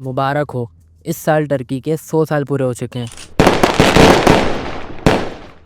مبارک ہو، اس سال ترکی کے 100 سال پورے ہو چکے ہیں۔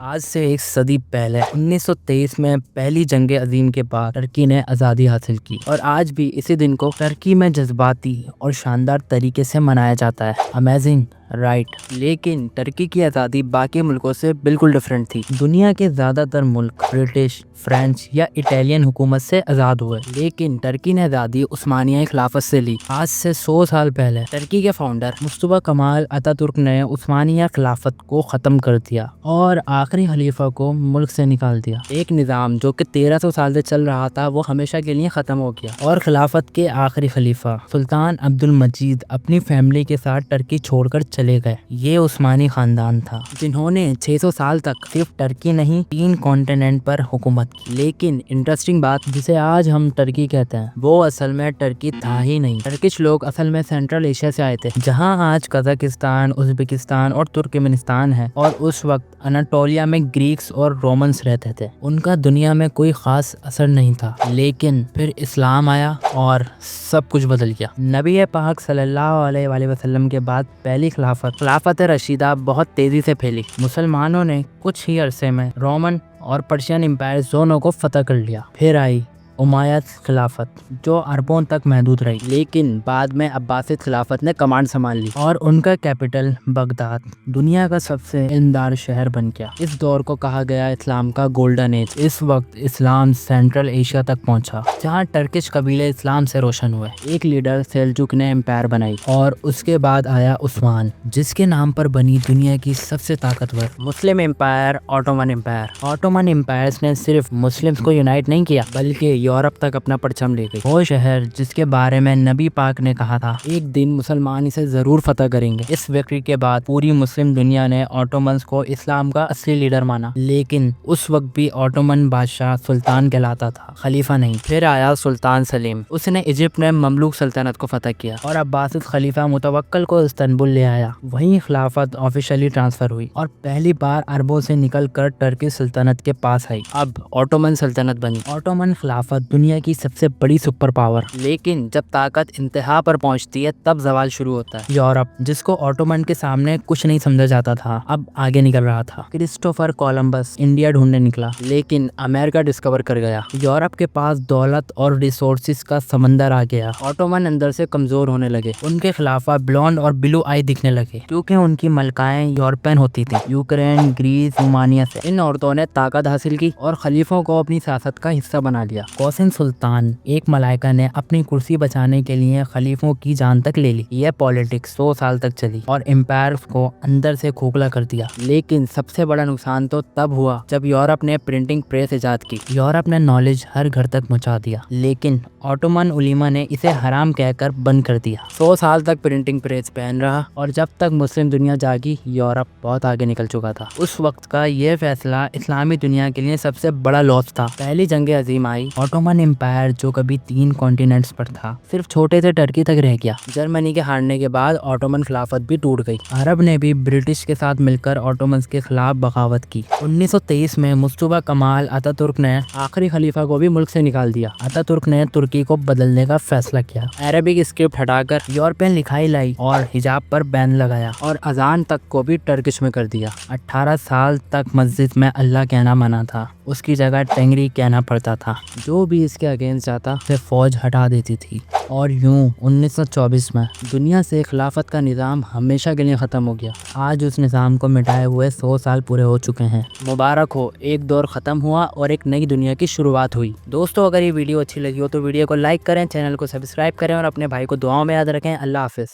آج سے ایک صدی پہلے 1923 میں پہلی جنگ عظیم کے بعد ترکی نے آزادی حاصل کی، اور آج بھی اسی دن کو ترکی میں جذباتی اور شاندار طریقے سے منایا جاتا ہے۔ امیزنگ رائٹ، لیکن ترکی کی آزادی باقی ملکوں سے بالکل ڈیفرنٹ تھی۔ دنیا کے زیادہ تر ملک برٹش، فرینچ یا اٹالین حکومت سے آزاد ہوئے، لیکن ترکی نے آزادی عثمانیہ خلافت سے لی۔ آج سے 100 سال پہلے ترکی کے فاؤنڈر مصطفی کمال اتاتürk ترک نے عثمانیہ خلافت کو ختم کر دیا اور آخری خلیفہ کو ملک سے نکال دیا۔ ایک نظام جو کہ 1300 سال سے چل رہا تھا وہ ہمیشہ کے لیے ختم ہو گیا، اور خلافت کے آخری خلیفہ سلطان عبد المجید اپنی فیملی کے ساتھ ترکی چھوڑ کر چلے گئے۔ یہ عثمانی خاندان تھا جنہوں نے 600 سال تک صرف ترکی نہیں 3 کانٹیننٹ پر حکومت کی۔ لیکن انٹرسٹنگ بات، جسے آج ہم ترکی کہتے ہیں، وہ اصل میں ترکی تھا ہی نہیں۔ ترکش لوگ اصل میں سینٹرل ایشیا سے آئے تھے، جہاں آج قزاقستان، ازبکستان اور ترکمنستان ہے، اور اس وقت اناٹولیا میں گریکس اور رومنس رہتے تھے۔ ان کا دنیا میں کوئی خاص اثر نہیں تھا، لیکن پھر اسلام آیا اور سب کچھ بدل گیا۔ نبی پاک صلی اللہ علیہ وآلہ وسلم کے بعد پہلی خلافت رشیدہ بہت تیزی سے پھیلی۔ مسلمانوں نے کچھ ہی عرصے میں رومن اور پرشین امپائر دونوں کو فتح کر لیا۔ پھر آئی امویہ خلافت، جو عربوں تک محدود رہی، لیکن بعد میں عباسد خلافت نے کمانڈ سنبھال لی اور ان کا کیپٹل بغداد دنیا کا سب سے علمدار شہر بن گیا۔ اس دور کو کہا گیا اسلام کا گولڈن ایج۔ اس وقت اسلام سینٹرل ایشیا تک پہنچا، جہاں ٹرکش قبیلے اسلام سے روشن ہوئے۔ ایک لیڈر سیلجوک نے امپائر بنائی، اور اس کے بعد آیا عثمان، جس کے نام پر بنی دنیا کی سب سے طاقتور مسلم empire Ottoman empire. Ottoman empires نے صرف مسلمز کو یونائٹ نہیں کیا، بلکہ یورپ تک اپنا پرچم لے گئی۔ وہ شہر جس کے بارے میں نبی پاک نے کہا تھا ایک دن مسلمان اسے ضرور فتح کریں گے۔ اس وکٹری کے بعد پوری مسلم دنیا نے آٹومنز کو اسلام کا اصلی لیڈر مانا، لیکن اس وقت بھی آٹومن بادشاہ سلطان کہلاتا تھا، خلیفہ نہیں۔ پھر آیا سلطان سلیم، اس نے ایجپٹ میں مملوک سلطنت کو فتح کیا اور عباسد خلیفہ متوکل کو استنبول لے آیا۔ وہیں خلافت آفیشلی ٹرانسفر ہوئی اور پہلی بار عربوں سے نکل کر ترکی سلطنت کے پاس آئی۔ اب آٹومن سلطنت بنی۔ آٹومن خلافت دنیا کی سب سے بڑی سپر پاور، لیکن جب طاقت انتہا پر پہنچتی ہے تب زوال شروع ہوتا ہے۔ یورپ، جس کو آٹومن کے سامنے کچھ نہیں سمجھا جاتا تھا، اب آگے نکل رہا تھا۔ کرسٹوفر کولمبس انڈیا ڈھونڈنے نکلا، لیکن امریکہ ڈسکور کر گیا۔ یورپ کے پاس دولت اور ریسورسز کا سمندر آ گیا۔ آٹومن اندر سے کمزور ہونے لگے، ان کے خلافہ بلونڈ اور بلو آئی دکھنے لگے، کیونکہ ان کی ملکائیں یورپین ہوتی تھیں، یوکرین، گریس، رومانیہ سے۔ ان عورتوں نے طاقت حاصل کی اور خلیفوں کو اپنی سیاست کا حصہ بنا لیا۔ کوسن سلطان، ایک ملائکہ نے اپنی کرسی بچانے کے لیے خلیفوں کی جان تک لے لی۔ یہ پالیٹکس 100 سال تک چلی اور امپائر کو اندر سے کھوکھلا کر دیا۔ لیکن سب سے بڑا نقصان تو تب ہوا جب یورپ نے پرنٹنگ پریس ایجاد کی۔ یورپ نے نالج ہر گھر تک پہنچا دیا، لیکن آٹومن علماء نے اسے حرام کہہ کر بند کر دیا۔ 100 سال تک پرنٹنگ پریس بین رہا، اور جب تک مسلم دنیا جاگی یورپ بہت آگے نکل چکا تھا۔ اس وقت کا یہ فیصلہ اسلامی دنیا کے لیے سب سے بڑا لاس تھا۔ پہلی جنگ عظیم آئی، آٹومن امپائر جو کبھی 3 کانٹیننٹس پر تھا صرف چھوٹے سے ٹرکی تک رہ گیا۔ جرمنی کے ہارنے کے بعد آٹومن خلافت بھی ٹوٹ گئی۔ عرب نے بھی برٹش کے ساتھ مل کر آٹومنز کے خلاف بغاوت کی۔ 1923 میں مصطفی کمال اتاتürk نے آخری خلیفہ کو بھی ملک سے نکال دیا۔ اتاتürk نے ترکی کو بدلنے کا فیصلہ کیا، عربک اسکرپٹ ہٹا کر یورپین لکھائی لائی اور حجاب پر بین لگایا، اور اذان تک کو بھی ٹرکش میں کر دیا۔ 18 سال تک مسجد میں اللہ کہنا منع تھا، اس کی جگہ ٹینگری کہنا پڑتا تھا۔ جو بھی اس کے اگینسٹ جاتا اسے فوج ہٹا دیتی تھی، اور یوں 1924 میں دنیا سے خلافت کا نظام ہمیشہ کے لیے ختم ہو گیا۔ آج اس نظام کو مٹائے ہوئے 100 سال پورے ہو چکے ہیں۔ مبارک ہو، ایک دور ختم ہوا اور ایک نئی دنیا کی شروعات ہوئی۔ دوستو، اگر یہ ویڈیو اچھی لگی ہو تو ویڈیو کو لائک کریں، چینل کو سبسکرائب کریں، اور اپنے بھائی کو دعاؤں میں یاد رکھیں۔ اللہ حافظ۔